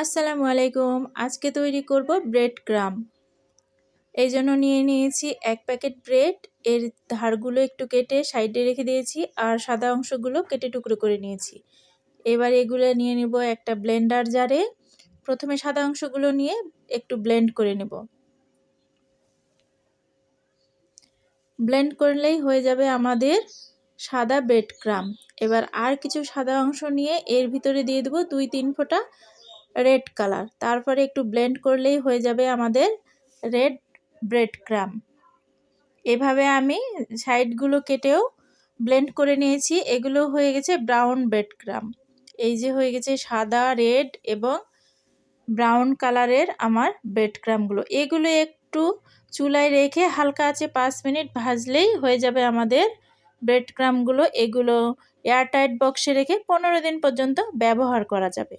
আসসালামু আলাইকুম। আজকে তৈরি করব ব্রেড ক্রাম্ব। এই জন্য নিয়ে নিয়েছি 1 প্যাকেট ব্রেড। এর ধারগুলো একটু কেটে সাইডে রেখে দিয়েছি আর সাদা অংশগুলো কেটে টুকরো করে নিয়েছি। এবার এগুলো নিয়ে নেব একটা ব্লেন্ডার জারে। প্রথমে সাদা অংশগুলো নিয়ে একটু ব্লেন্ড করে নেব। ব্লেন্ড করলেই হয়ে যাবে আমাদের সাদা ব্রেড ক্রাম্ব। এবার আর কিছু সাদা অংশ নিয়ে এর ভিতরে দিয়ে দেব 2-3 ফোঁটা রেড কালার। তারপরে একটু ব্লেন্ড করলেই হয়ে যাবে আমাদের রেড ব্রেড ক্রাম্ব। এভাবে আমি সাইডগুলো কেটেও ব্লেন্ড করে নিয়েছি। এগুলো হয়ে গেছে ব্রাউন ব্রেড ক্রাম্ব। এই যে হয়ে গেছে সাদা, রেড এবং ব্রাউন কালারের আমার ব্রেড ক্রাম্বগুলো। এগুলো একটু চুলায় রেখে হালকা আঁচে 5 মিনিট ভাজলেই হয়ে যাবে আমাদের ব্রেড ক্রাম্বগুলো। এগুলো এয়ারটাইট বক্সে রেখে 15 দিন পর্যন্ত ব্যবহার করা যাবে।